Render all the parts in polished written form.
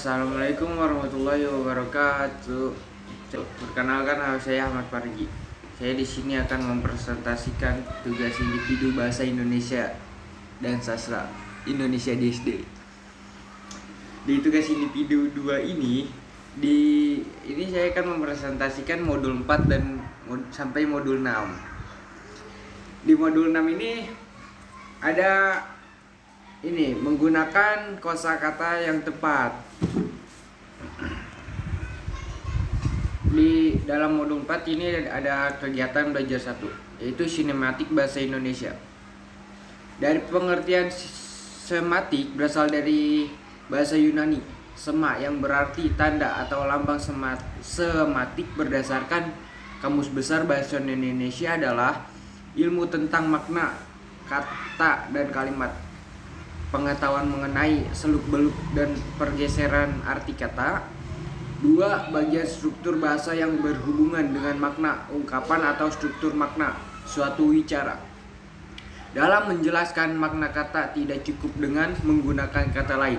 Assalamualaikum warahmatullahi wabarakatuh. Perkenalkan, nama saya Ahmad Pargi. Saya di sini akan mempresentasikan tugas individu bahasa Indonesia dan sastra Indonesia di SD. Di tugas individu 2 ini, saya akan mempresentasikan modul 4 dan sampai modul 6. Di modul 6 ini ada menggunakan kosakata yang tepat. Di dalam modul 4 ini ada kegiatan belajar 1, yaitu sinematik bahasa Indonesia. Dari pengertian sematik berasal dari bahasa Yunani, sema, yang berarti tanda atau lambang. Sematik berdasarkan Kamus Besar Bahasa Indonesia adalah ilmu tentang makna kata dan kalimat, pengetahuan mengenai seluk-beluk dan pergeseran arti kata. 2. Bagian struktur bahasa yang berhubungan dengan makna, ungkapan atau struktur makna suatu wicara. Dalam menjelaskan makna kata tidak cukup dengan menggunakan kata lain,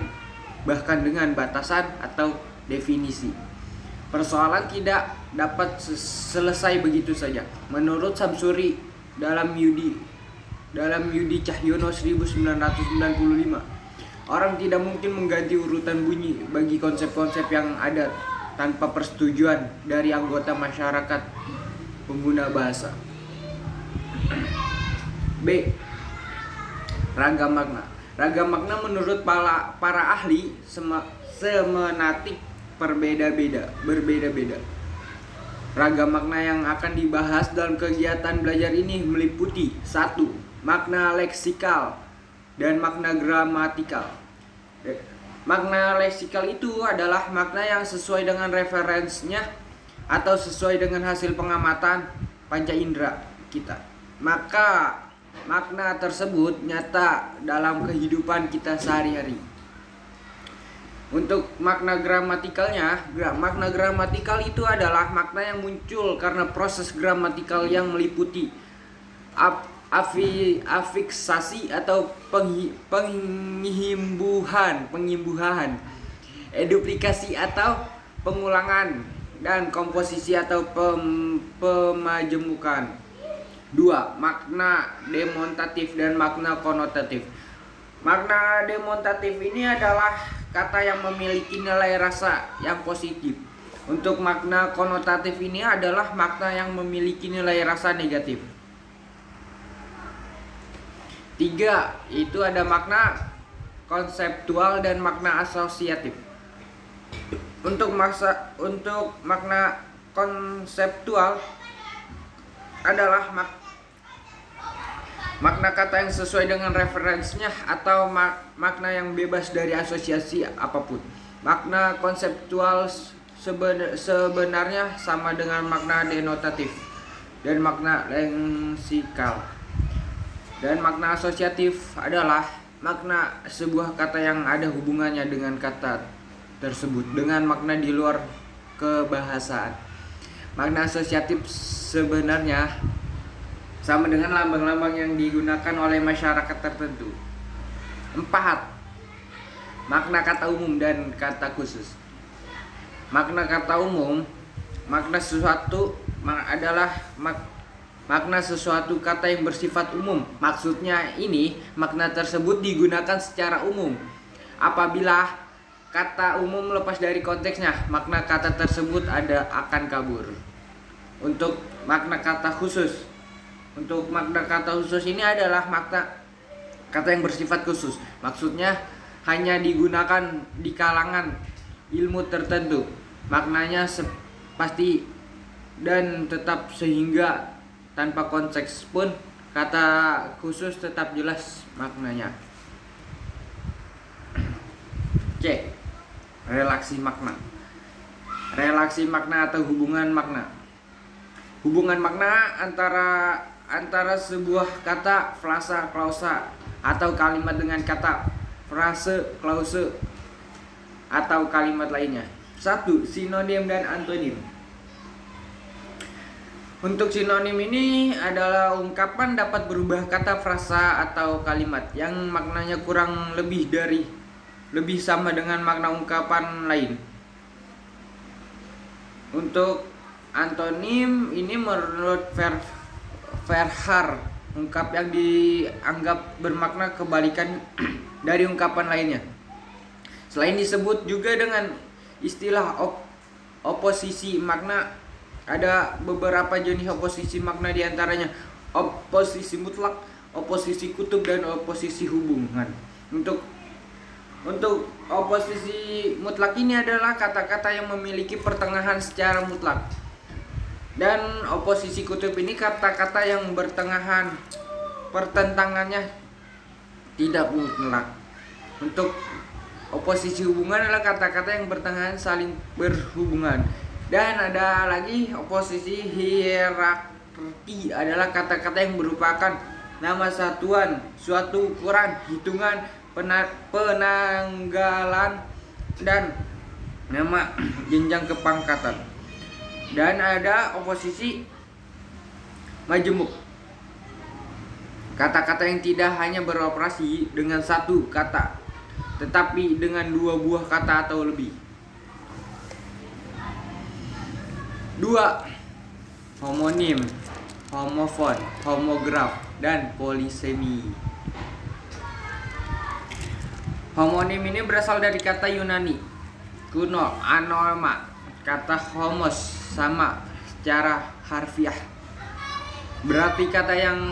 bahkan dengan batasan atau definisi. Persoalan tidak dapat selesai begitu saja. Menurut Samsuri dalam Yudi Cahyono 1995, orang tidak mungkin mengganti urutan bunyi bagi konsep-konsep yang ada tanpa persetujuan dari anggota masyarakat pengguna bahasa. B. Ragam makna. Ragam makna menurut para ahli semiotik berbeda-beda. Ragam makna yang akan dibahas dalam kegiatan belajar ini meliputi 1. Makna leksikal dan makna gramatikal. Makna leksikal itu adalah makna yang sesuai dengan referensinya atau sesuai dengan hasil pengamatan panca indera kita. Maka makna tersebut nyata dalam kehidupan kita sehari-hari. Untuk makna makna gramatikal itu adalah makna yang muncul karena proses gramatikal yang meliputi afiksasi atau pengimbuhan, eduplikasi atau pengulangan, dan komposisi atau pemajemukan. 2. Makna demonstratif dan makna konotatif. Makna demonstratif ini adalah kata yang memiliki nilai rasa yang positif. Untuk makna konotatif ini adalah makna yang memiliki nilai rasa negatif. 3. Itu ada makna konseptual dan makna asosiatif. Untuk makna konseptual adalah makna kata yang sesuai dengan referensinya atau makna yang bebas dari asosiasi apapun. Makna konseptual sebenarnya sama dengan makna denotatif dan makna leksikal. Dan makna asosiatif adalah makna sebuah kata yang ada hubungannya dengan kata tersebut dengan makna di luar kebahasaan. Makna asosiatif sebenarnya sama dengan lambang-lambang yang digunakan oleh masyarakat tertentu. 4. Makna kata umum dan kata khusus. Makna kata umum, makna sesuatu adalah makna sesuatu kata yang bersifat umum. Maksudnya makna tersebut digunakan secara umum. Apabila kata umum lepas dari konteksnya, makna kata tersebut akan kabur. Untuk makna kata khusus. Untuk makna kata khusus ini adalah makna kata yang bersifat khusus. Maksudnya hanya digunakan di kalangan ilmu tertentu. Maknanya pasti dan tetap, sehingga tanpa konteks pun kata khusus tetap jelas maknanya. C. Relasi makna. Relasi makna atau hubungan makna. Hubungan makna antara sebuah kata, frasa, klausa, atau kalimat dengan kata, frase, klause, atau kalimat lainnya. 1. Sinonim dan antonim. Untuk sinonim ini adalah ungkapan dapat berubah kata, frasa, atau kalimat yang maknanya kurang lebih dari lebih sama dengan makna ungkapan lain. Untuk antonim ini menurut Verhaar, ungkap yang dianggap bermakna kebalikan dari ungkapan lainnya. Selain disebut juga dengan istilah oposisi makna, ada beberapa jenis oposisi makna, diantaranya oposisi mutlak, oposisi kutub, dan oposisi hubungan. Untuk oposisi mutlak ini adalah kata-kata yang memiliki pertengahan secara mutlak. Dan oposisi kutub ini kata-kata yang pertentangannya tidak mutlak. Untuk oposisi hubungan adalah kata-kata yang pertengahan saling berhubungan. Dan ada lagi oposisi hierarki, adalah kata-kata yang merupakan nama satuan, suatu ukuran, hitungan, penanggalan, dan nama jenjang kepangkatan. Dan ada oposisi majemuk, kata-kata yang tidak hanya beroperasi dengan satu kata, tetapi dengan dua buah kata atau lebih. 2. Homonim, homofon, homograf, dan polisemi. Homonim ini berasal dari kata Yunani kuno anoma, kata homos, sama secara harfiah, berarti kata yang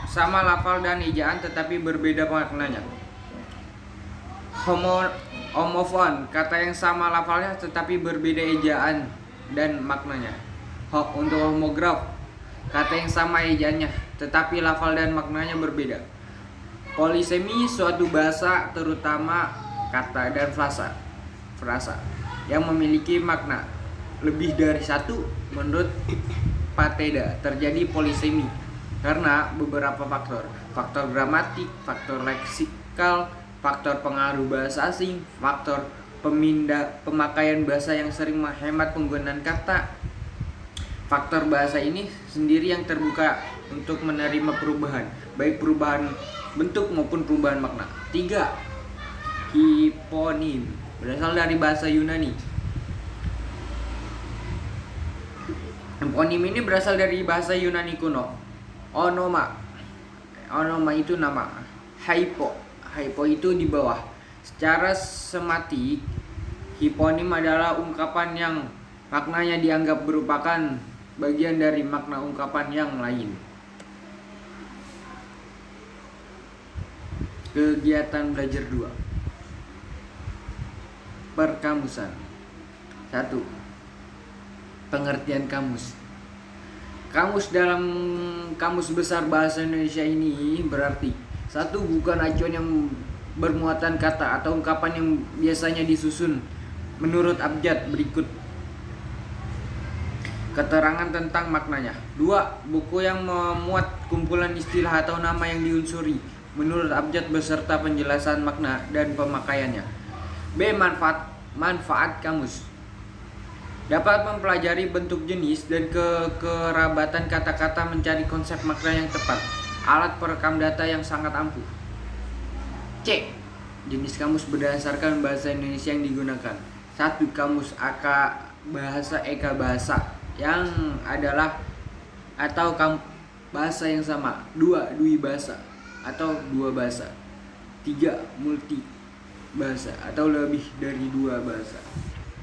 sama lafal dan ejaan tetapi berbeda maknanya. Homofon, kata yang sama lafalnya tetapi berbeda ejaan dan maknanya. Untuk homograf, kata yang sama ejaannya tetapi lafal dan maknanya berbeda. Polisemi, suatu bahasa terutama kata dan frasa yang memiliki makna lebih dari satu. Menurut Pateda, terjadi polisemi karena beberapa faktor gramatik, faktor leksikal, faktor pengaruh bahasa asing, faktor pemakaian bahasa yang sering menghemat penggunaan kata. Faktor bahasa ini sendiri yang terbuka untuk menerima perubahan, baik perubahan bentuk maupun perubahan makna. 3. Hiponim, berasal dari bahasa Yunani. Hiponim ini berasal dari bahasa Yunani kuno. Onoma itu nama. Hypo itu di bawah. Secara sematik, hiponim adalah ungkapan yang maknanya dianggap merupakan bagian dari makna ungkapan yang lain. Kegiatan belajar 2. Perkamusan. 1. Pengertian kamus. Kamus dalam Kamus Besar Bahasa Indonesia ini berarti: 1. Bukan acuan yang bermuatan kata atau ungkapan yang biasanya disusun menurut abjad berikut keterangan tentang maknanya. 2. Buku yang memuat kumpulan istilah atau nama yang diunsuri menurut abjad beserta penjelasan makna dan pemakaiannya. B. Manfaat kamus. Dapat mempelajari bentuk, jenis, dan kekerabatan kata-kata, mencari konsep makna yang tepat. Alat perekam data yang sangat ampuh. C. Jenis kamus berdasarkan bahasa Indonesia yang digunakan. 1. Kamus bahasa Eka bahasa yang adalah atau bahasa yang sama. 2. Dwi bahasa atau dua bahasa. 3. Multi bahasa atau lebih dari dua bahasa.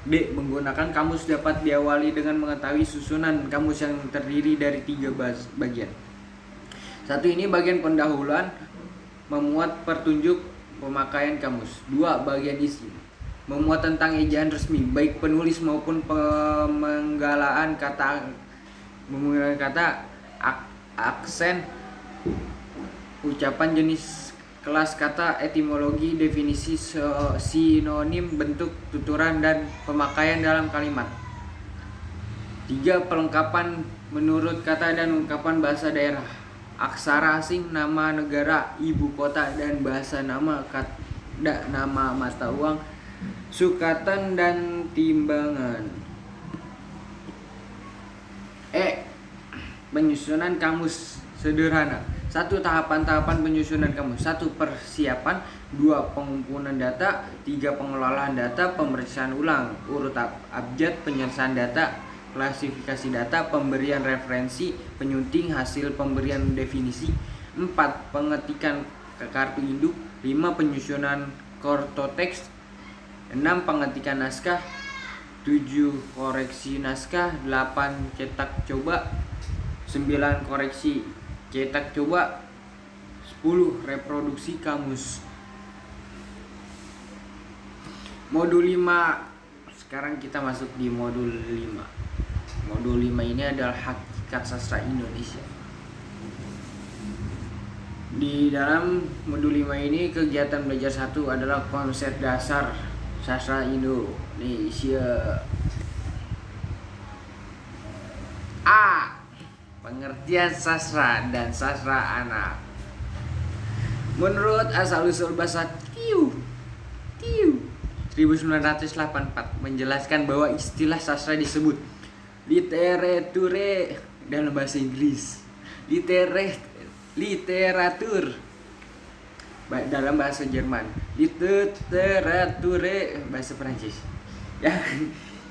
D. Menggunakan kamus dapat diawali dengan mengetahui susunan kamus yang terdiri dari 3 bagian. 1. Ini bagian pendahuluan, memuat petunjuk pemakaian kamus. 2. Bagian isi, memuat tentang ejaan resmi, baik penulis maupun pemenggalaan kata, menggunakan kata, aksen, ucapan, jenis, kelas kata, etimologi, definisi, sinonim, bentuk, tuturan, dan pemakaian dalam kalimat. 3. Pelengkapan menurut kata dan ungkapan bahasa daerah, aksara asing, nama negara, ibu kota, dan bahasa nama mata uang, sukatan, dan timbangan. E. Penyusunan kamus sederhana. 1. Tahapan-tahapan penyusunan kamus. 1. Persiapan. 2. Pengumpulan data. 3. Pengelolaan data. Pemeriksaan ulang urut abjad. Penyelesaian data. Klasifikasi data. Pemberian referensi. Penyunting hasil pemberian definisi. 4. Pengetikan ke kartu induk. 5. Penyusunan kortoteks. 6. Pengetikan naskah. 7. Koreksi naskah. 8. Cetak coba. 9. Koreksi cetak coba. 10. Reproduksi kamus. Modul 5. Sekarang kita masuk di modul 5. Modul 5 ini adalah hakikat sastra Indonesia. Di dalam modul 5 ini kegiatan belajar 1 adalah konsep dasar sastra Indonesia. A. Pengertian sastra dan sastra anak. Menurut asal-usul bahasa Tiu 1984 menjelaskan bahwa istilah sastra disebut literature dalam bahasa Inggris, literatur dalam bahasa Jerman, literature bahasa Prancis.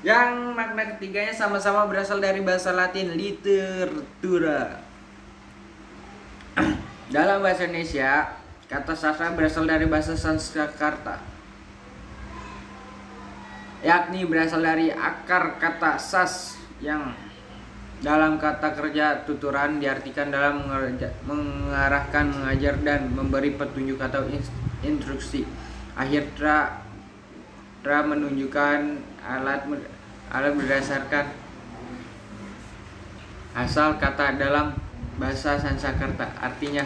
Yang makna ketiganya sama-sama berasal dari bahasa Latin, literatura. Dalam bahasa Indonesia, kata sastra berasal dari bahasa Sanskerta, yakni berasal dari akar kata sas yang dalam kata kerja tuturan diartikan dalam mengarahkan, mengajar, dan memberi petunjuk atau instruksi. Akhirnya menunjukkan alat berdasarkan asal kata dalam bahasa Sanskerta, artinya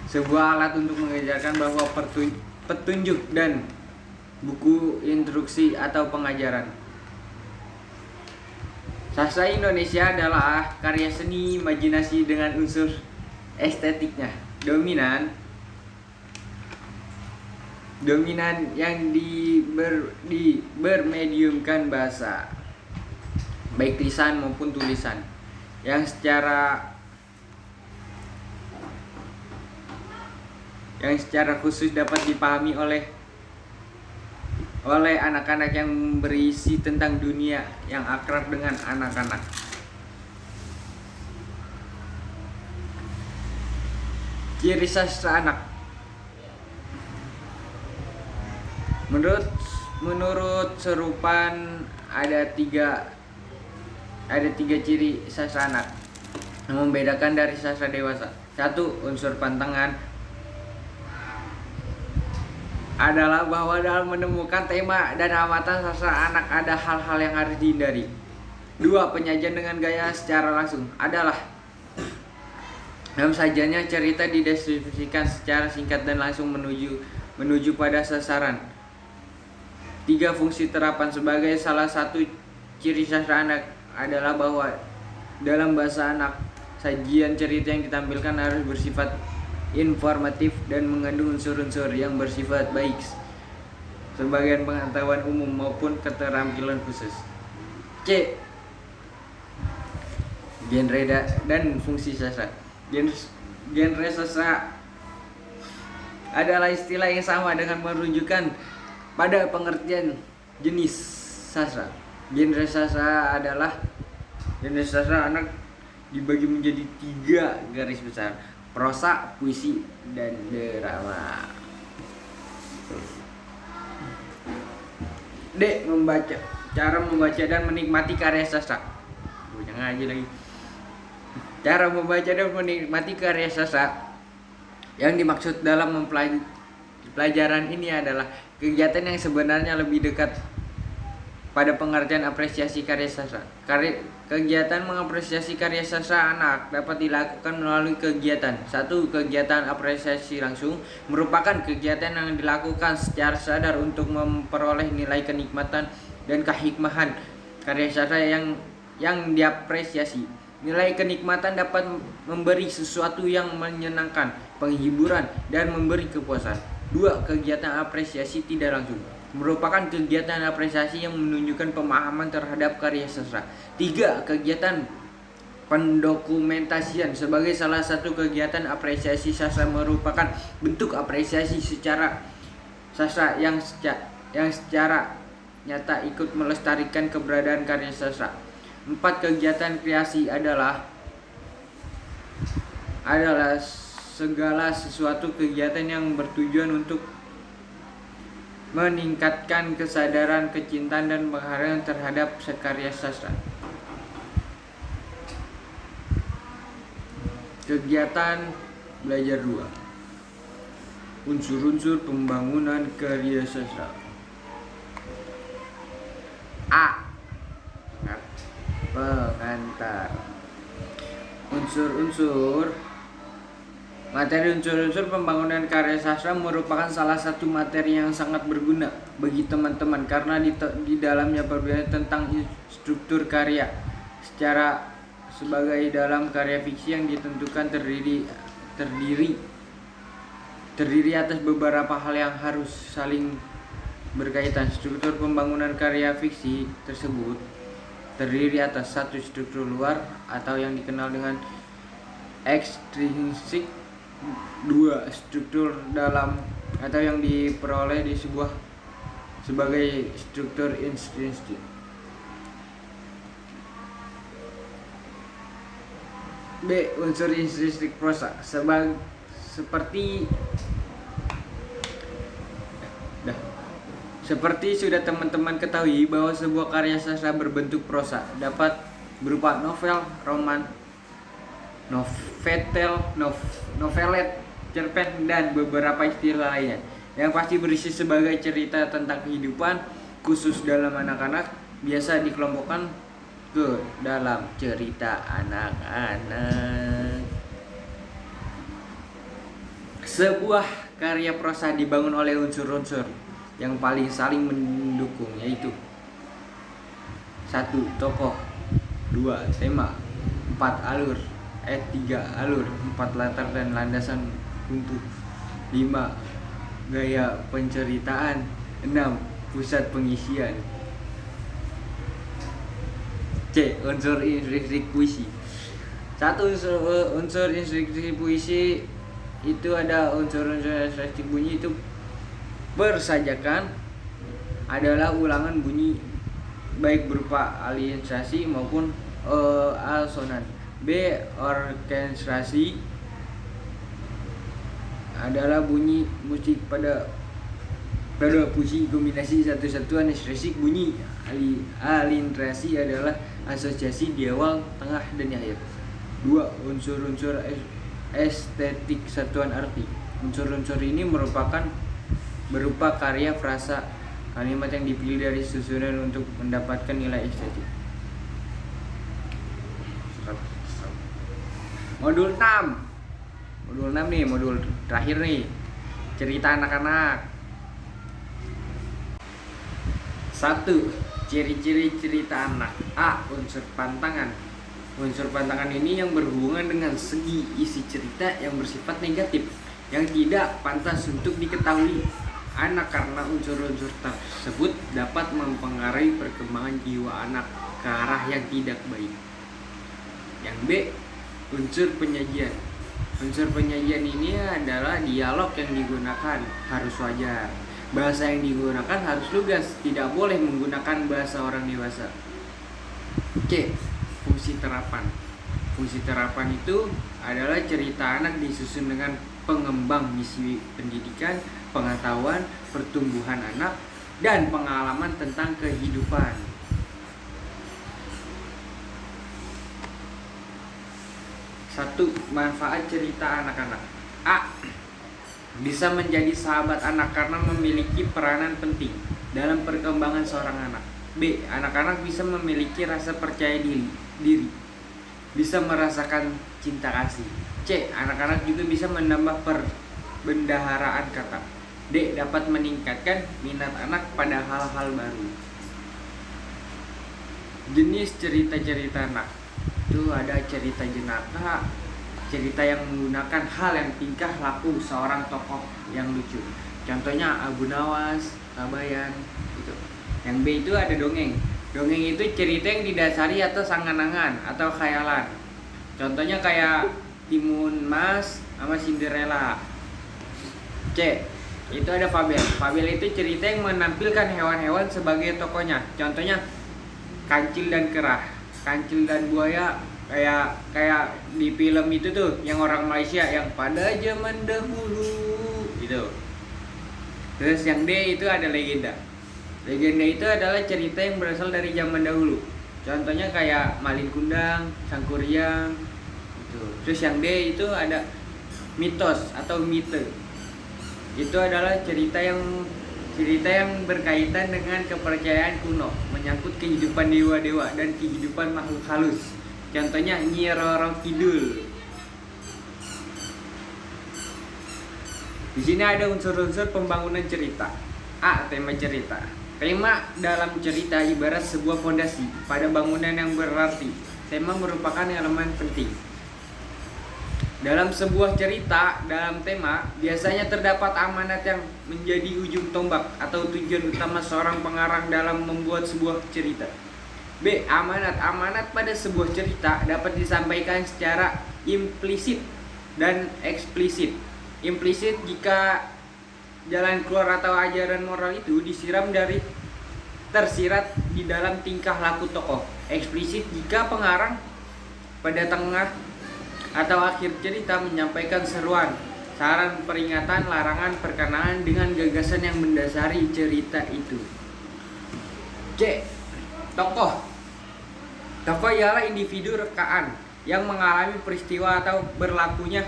sebuah alat untuk mengajarkan bahwa petunjuk dan buku instruksi atau pengajaran. Sastra Indonesia adalah karya seni imajinasi dengan unsur estetiknya dominan yang bermediumkan bahasa, baik lisan maupun tulisan, yang secara khusus dapat dipahami oleh anak-anak, yang berisi tentang dunia yang akrab dengan anak-anak. Ciri sastra anak. Menurut Serupan ada tiga ciri sastra anak yang membedakan dari sastra dewasa. 1. Unsur pantangan adalah bahwa dalam menemukan tema dan amatan sastra anak ada hal-hal yang harus dihindari. 2. Penyajian dengan gaya secara langsung adalah dalam sajiannya cerita dideskripsikan secara singkat dan langsung menuju pada sasaran. 3. Fungsi terapan. Sebagai salah satu ciri sastra anak adalah bahwa dalam bahasa anak, sajian cerita yang ditampilkan harus bersifat informatif dan mengandung unsur-unsur yang bersifat baik sebagai pengetahuan umum maupun keterampilan khusus. C. Genre dan fungsi sastra. Genre sastra adalah istilah yang sama dengan menunjukkan pada pengertian jenis sastra. Genre sastra anak dibagi menjadi 3 garis besar: prosa, puisi, dan drama. D. Cara membaca dan menikmati karya sastra. Jangan aja lagi. Cara membaca dan menikmati karya sastra yang dimaksud dalam pelajaran ini adalah kegiatan yang sebenarnya lebih dekat pada pengertian apresiasi karya sastra. Kegiatan mengapresiasi karya sastra anak dapat dilakukan melalui kegiatan. 1. Kegiatan apresiasi langsung merupakan kegiatan yang dilakukan secara sadar untuk memperoleh nilai kenikmatan dan kehikmahan karya sastra yang diapresiasi. Nilai kenikmatan dapat memberi sesuatu yang menyenangkan, penghiburan, dan memberi kepuasan. 2. Kegiatan apresiasi tidak langsung merupakan kegiatan apresiasi yang menunjukkan pemahaman terhadap karya sastra. 3. Kegiatan Pendokumentasian sebagai salah satu kegiatan apresiasi sastra merupakan bentuk apresiasi secara sastra yang secara nyata ikut melestarikan keberadaan karya sastra. 4 kegiatan kreasi adalah segala sesuatu kegiatan yang bertujuan untuk meningkatkan kesadaran, kecintaan, dan penghargaan terhadap karya sastra. Kegiatan belajar 2. Unsur-unsur pembangunan karya sastra. A. Pengantar. Materi unsur-unsur pembangunan karya sastra merupakan salah satu materi yang sangat berguna bagi teman-teman karena di dalamnya berbicara tentang struktur karya sebagai dalam karya fiksi yang ditentukan terdiri atas beberapa hal yang harus saling berkaitan. Struktur pembangunan karya fiksi tersebut terdiri atas 1. Struktur luar atau yang dikenal dengan ekstrinsik. 2. Struktur dalam atau yang diperoleh di sebagai struktur intrinsik. B. Unsur intrinsik prosa Seperti sudah teman-teman ketahui bahwa sebuah karya sastra berbentuk prosa dapat berupa novel, roman, novelet, cerpen, dan beberapa istilah lainnya yang pasti berisi sebagai cerita tentang kehidupan, khusus dalam anak-anak biasa dikelompokkan ke dalam cerita anak-anak. Sebuah karya prosa dibangun oleh unsur-unsur yang paling saling mendukung, yaitu 1. Tokoh, 2. Tema, 4. Alur, 3. Alur, 4. Latar dan landasan untuk, 5. Gaya penceritaan, 6. Pusat pengisian. C. Unsur intrinsik puisi. 1. Unsur intrinsik puisi itu ada unsur-unsur intrinsik bunyi itu bersajakan adalah ulangan bunyi baik berupa alinsasi maupun alsonan. B. Orkestrasi adalah bunyi musik pada puisi kombinasi satu-satuan intrinsik bunyi. Alintrasi adalah asosiasi di awal, tengah, dan di akhir. 2. Unsur-unsur estetik satuan arti. Unsur-unsur ini berupa karya frasa kalimat yang dipilih dari susunan untuk mendapatkan nilai estetik. Modul 6 nih, modul terakhir nih, cerita anak-anak. 1. Ciri-ciri cerita anak. A. Unsur pantangan. Unsur pantangan ini yang berhubungan dengan segi isi cerita yang bersifat negatif, yang tidak pantas untuk diketahui anak karena unsur-unsur tersebut dapat mempengaruhi perkembangan jiwa anak ke arah yang tidak baik. Yang B. Unsur penyajian. Unsur penyajian ini adalah dialog yang digunakan harus wajar. Bahasa yang digunakan harus lugas, tidak boleh menggunakan bahasa orang dewasa. C. Fungsi terapan. Fungsi terapan itu adalah cerita anak disusun dengan pengembang misi pendidikan, pengetahuan, pertumbuhan anak, dan pengalaman tentang kehidupan. 1. Manfaat cerita anak-anak. A. Bisa menjadi sahabat anak karena memiliki peranan penting dalam perkembangan seorang anak. B. Anak-anak bisa memiliki rasa percaya diri, bisa merasakan cinta kasih. C. Anak-anak juga bisa menambah perbendaharaan kata. D. Dapat meningkatkan minat anak pada hal-hal baru. Jenis cerita-cerita anak itu ada cerita jenaka, cerita yang menggunakan hal yang tingkah laku seorang tokoh yang lucu. Contohnya Abu Nawas, Kabayan gitu. Yang B itu ada dongeng. Dongeng itu cerita yang didasari atas angan-angan atau khayalan. Contohnya kayak Timun Mas sama Cinderella. C. Itu ada fabel. Fabel itu cerita yang menampilkan hewan-hewan sebagai tokohnya. Contohnya kancil dan kerah, kancil dan buaya, kayak di film itu tuh yang orang Malaysia yang pada zaman dahulu gitu. Terus yang D itu ada legenda. Legenda itu adalah cerita yang berasal dari zaman dahulu. Contohnya kayak Malin Kundang, Sangkuriang gitu. Terus yang D itu ada mitos atau mite. Itu adalah cerita yang berkaitan dengan kepercayaan kuno, menyangkut kehidupan dewa-dewa dan kehidupan makhluk halus. Contohnya Nyi Roro Kidul. Di sini ada unsur-unsur pembangunan cerita. A. Tema cerita. Tema dalam cerita ibarat sebuah fondasi pada bangunan yang berarti. Tema merupakan elemen penting. Dalam sebuah cerita, dalam tema, biasanya terdapat amanat yang menjadi ujung tombak atau tujuan utama seorang pengarang dalam membuat sebuah cerita. B. Amanat. Amanat pada sebuah cerita dapat disampaikan secara implisit dan eksplisit. Implisit jika jalan keluar atau ajaran moral itu tersirat di dalam tingkah laku tokoh. Eksplisit jika pengarang pada tengah atau akhir cerita menyampaikan seruan, saran, peringatan, larangan, perkenaan dengan gagasan yang mendasari cerita itu. C. Tokoh. Tokoh ialah individu rekaan yang mengalami peristiwa atau berlakuan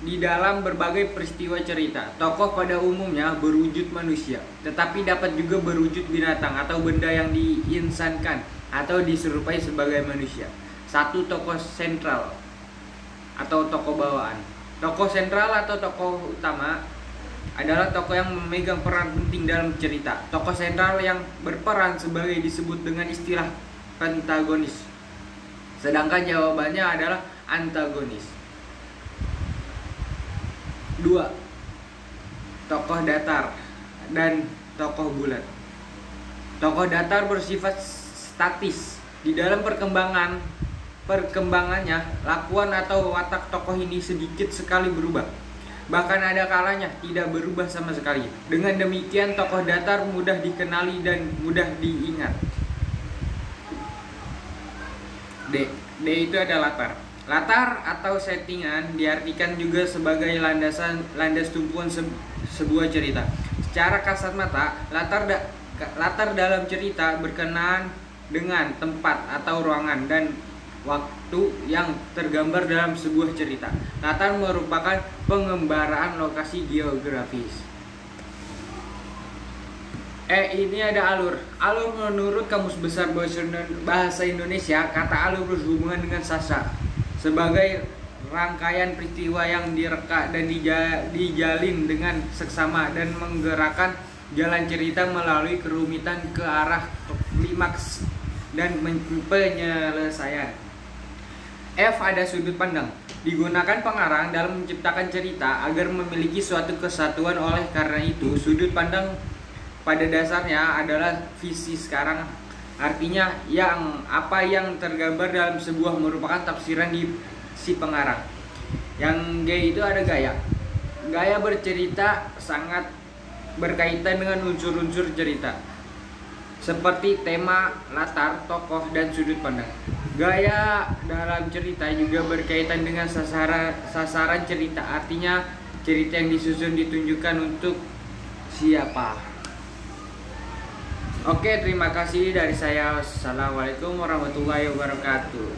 di dalam berbagai peristiwa cerita. Tokoh pada umumnya berwujud manusia, tetapi dapat juga berwujud binatang atau benda yang diinsankan atau diserupai sebagai manusia. 1. Tokoh sentral atau tokoh bawaan. Tokoh sentral atau tokoh utama adalah tokoh yang memegang peran penting dalam cerita. Tokoh sentral yang berperan sebagai disebut dengan istilah pentagonis. Sedangkan jawabannya adalah antagonis. 2. Tokoh datar dan tokoh bulat. Tokoh datar bersifat statis. Di dalam perkembangannya, lakuan atau watak tokoh ini sedikit sekali berubah. Bahkan ada kalanya tidak berubah sama sekali. Dengan demikian, tokoh datar mudah dikenali dan mudah diingat. D itu ada latar. Latar atau settingan diartikan juga sebagai landas tumpuan sebuah cerita. Secara kasat mata, latar dalam cerita berkenaan dengan tempat atau ruangan dan waktu yang tergambar dalam sebuah cerita. Latar merupakan pengembaraan lokasi geografis. Ini ada alur. Alur menurut Kamus Besar Bahasa Indonesia, kata alur berhubungan dengan sasa sebagai rangkaian peristiwa yang direka dan dijalin dengan seksama dan menggerakkan jalan cerita melalui kerumitan ke arah klimaks dan penyelesaian. F ada sudut pandang. Digunakan pengarang dalam menciptakan cerita agar memiliki suatu kesatuan. Oleh karena itu, sudut pandang pada dasarnya adalah visi sekarang. Artinya apa yang tergambar dalam sebuah merupakan tafsiran di si pengarang. Yang G itu ada gaya. Gaya bercerita sangat berkaitan dengan unsur-unsur cerita, seperti tema, latar, tokoh, dan sudut pandang. Gaya dalam cerita juga berkaitan dengan sasaran cerita. Artinya cerita yang disusun ditunjukkan untuk siapa. Oke, terima kasih dari saya. Assalamualaikum warahmatullahi wabarakatuh.